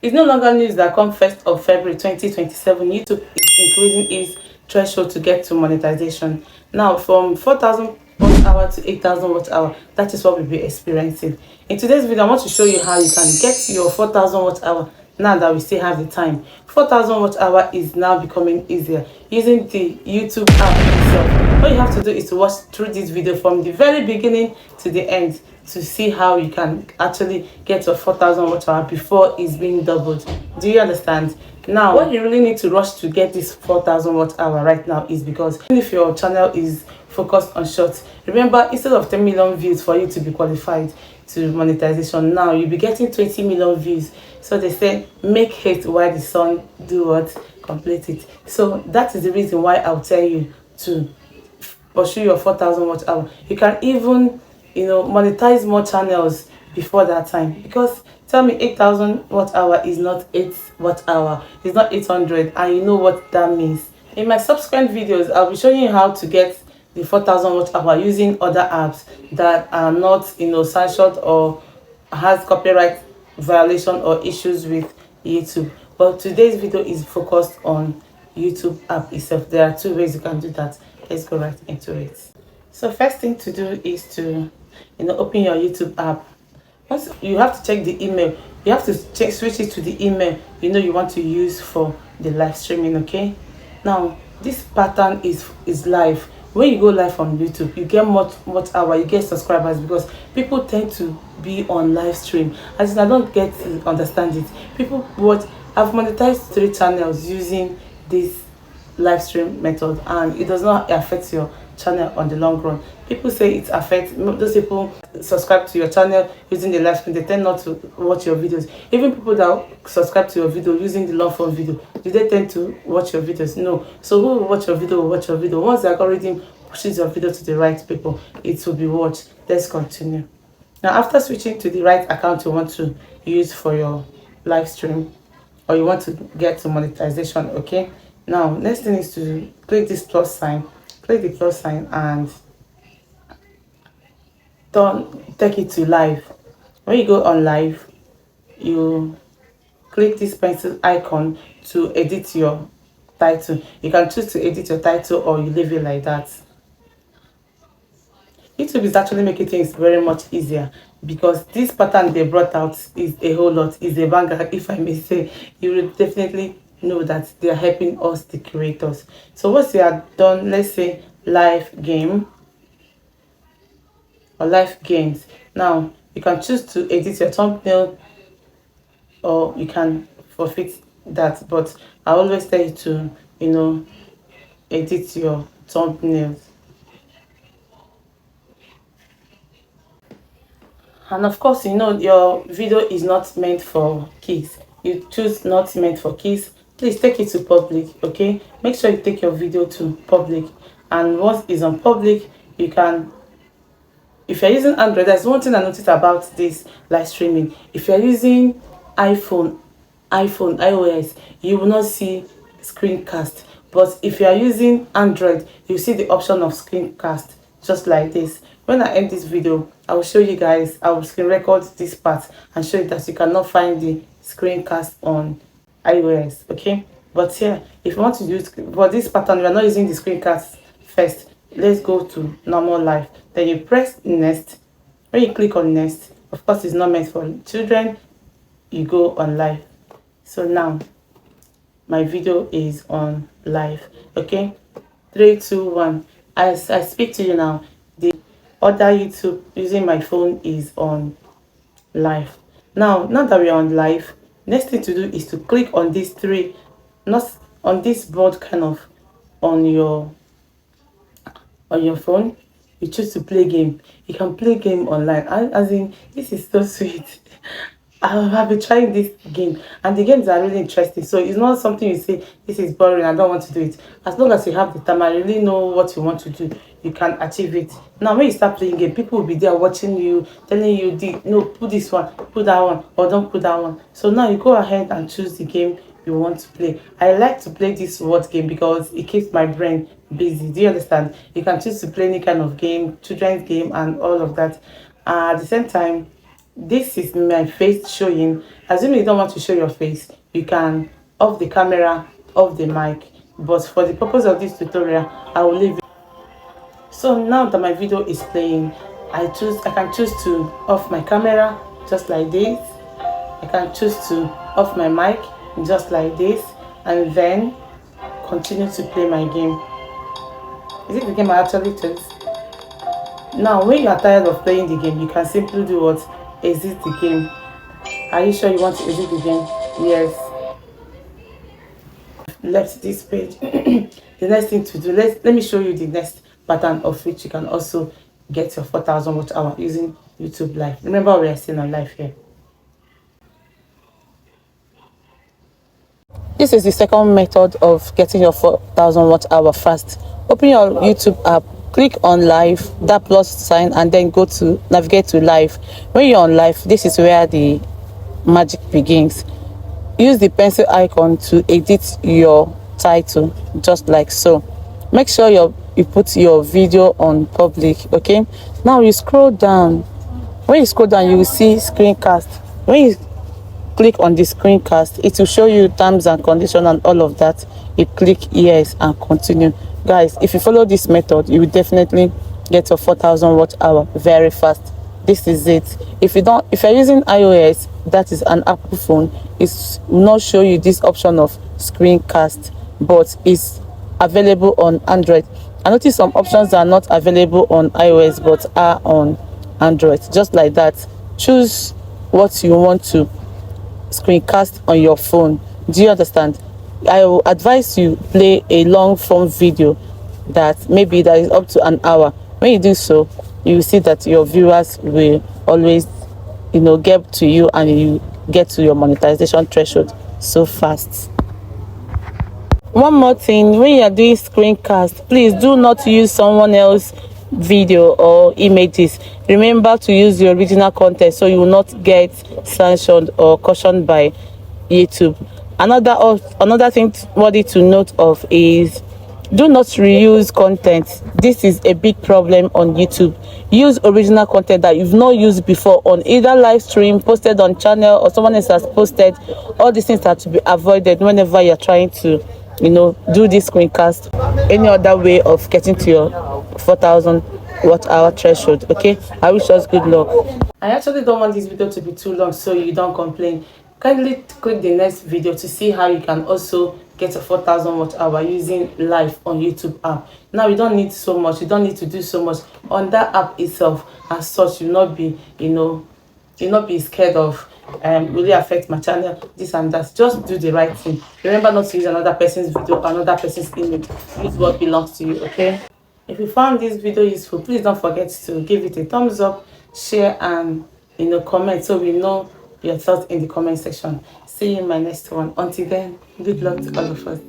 It's no longer news that come 1st of February 2027. YouTube is increasing its threshold to get to monetization. Now, from 4,000 watt hour to 8,000 watt hour, that is what we'll be experiencing. In today's video, I want to show you how you can get your 4,000 watt hour now that we still have the time. 4,000 watt hour is now becoming easier using the YouTube app itself. All you have to do is to watch through this video from the very beginning to the end to see how you can actually get your 4,000 watt hour before it's being doubled. Do you understand? Now, what you really need to rush to get this 4,000 watt hour right now is because even if your channel is focused on shorts, remember, instead of 10 million views for you to be qualified to monetization, now you'll be getting 20 million views. So they say make haste while the sun do what? Complete it. So that is the reason why I'll tell you to pursue your 4,000 watt hour. You can even, monetize more channels before that time, because tell me, 8,000 watt hour is not 8 watt hour, it's not 800, and you know what that means. In my subsequent videos, I'll be showing you how to get the 4,000 watt hour using other apps that are not sanctioned or has copyright violation or issues with YouTube. But today's video is focused on YouTube app itself. There are two ways you can do that. Let's go right into it. So first thing to do is to open your YouTube app. Once you have to check the email, you have to switch it to the email you want to use for the live streaming. Okay, now this pattern is live. When you go live on YouTube, you get much hour, you get subscribers, because people tend to be on live stream. As in, I don't get to understand it. People I've monetized 3 channels using this live stream method, and it does not affect your channel on the long run. People say it affects those people subscribe to your channel using the live stream, they tend not to watch your videos. Even people that subscribe to your video using the long form video, do they tend to watch your videos? No. So who will watch your video will watch your video. Once the algorithm pushes your video to the right people, it will be watched. Let's continue. Now, after switching to the right account you want to use for your live stream, or you want to get to monetization, okay, now next thing is to click this plus sign. Click the plus sign and take it to live. When you go on live, you click this pencil icon to edit your title. You can choose to edit your title, or you leave it like that. YouTube is actually making things very much easier, because this pattern they brought out is a whole lot, is a banger, if I may say. You will definitely know that they are helping us, the creators. So once you are done, let's say live game or live games, now you can choose to edit your thumbnail, or you can forfeit that. But I always tell you to edit your thumbnails. And of course, your video is not meant for kids. You choose not meant for kids. Please take it to public, okay? Make sure you take your video to public. And once it's on public, you can, if you're using Android, there's one thing I noticed about this live streaming. If you're using iPhone, iOS, you will not see screencast. But if you are using Android, you see the option of screencast, just like this. When I end this video, I will show you guys, I will screen record this part and show you that you cannot find the screencast on iOS, okay? But here, if you want to use for this pattern, we are not using the screencast first. Let's go to normal life. Then you press next. When you click on next, of course it's not meant for children, you go on live. So now my video is on live, okay? 3, 2, 1. As I speak to you now, the other YouTube using my phone is on live. Now that we are on live, next thing to do is to click on these 3, not on this board, kind of on your phone. You choose to play game. You can play game online. As in, this is so sweet. I've been trying this game, and the games are really interesting. So it's not something you say, this is boring, I don't want to do it. As long as you have the time and really know what you want to do, you can achieve it. Now when you start playing game, people will be there watching you, telling you, no, put this one, put that one, or don't put that one. So now you go ahead and choose the game you want to play. I like to play this word game because it keeps my brain busy. Do you understand? You can choose to play any kind of game, children's game and all of that. At the same time, this is my face showing. Assuming you don't want to show your face, you can off the camera, off the mic, but for the purpose of this tutorial, I will leave it. So now that my video is playing, I can choose to off my camera just like this. I can choose to off my mic just like this, and then continue to play my game. Is it the game I actually chose? Now when you are tired of playing the game, you can simply do what? Exit the game. Are you sure you want to exit the game? Yes. Left this page. The next thing to do, let me show you the next pattern of which you can also get your 4,000 watch hour using YouTube Live. Remember, we are still on live here. This is the second method of getting your 4,000 watch hour fast. Open your YouTube app, click on live, that plus sign, and then go to navigate to live. When you're on live, this is where the magic begins. Use the pencil icon to edit your title just like so. Make sure you put your video on public. Okay, now you scroll down. When you scroll down, you will see screencast. When you click on the screencast, it will show you terms and conditions and all of that. You click yes and continue. Guys, if you follow this method, you will definitely get your 4,000 watch hour very fast. This is it. If you're using iOS, that is an Apple phone, it will not show you this option of screencast, but it's available on Android. I noticed some options are not available on iOS but are on Android. Just like that, choose what you want to screencast on your phone. Do you understand? I will advise you play a long form video that is up to an hour. When you do so, you will see that your viewers will always get to you, and you get to your monetization threshold so fast. One more thing, when you are doing screencast, please do not use someone else's video or images. Remember to use the original content so you will not get sanctioned or cautioned by YouTube. Another thing worthy to note of is, do not reuse content. This is a big problem on YouTube. Use original content that you've not used before on either live stream, posted on channel, or someone else has posted. All these things are to be avoided whenever you're trying to do this screencast. Any other way of getting to your 4,000 watt hour threshold. Okay, I wish us good luck. I actually don't want this video to be too long, so you don't complain. Kindly click the next video to see how you can also get a 4,000 watt hour using live on YouTube app. Now you don't need so much, you don't need to do so much on that app itself. As such, you'll not be scared of will it affect my channel, this and that. Just do the right thing. Remember not to use another person's video or another person's image. Use what belongs to you. Okay, if you found this video useful, please don't forget to give it a thumbs up, share, and comment so we know your thoughts in the comment section. See you in my next one. Until then, good luck to all of us.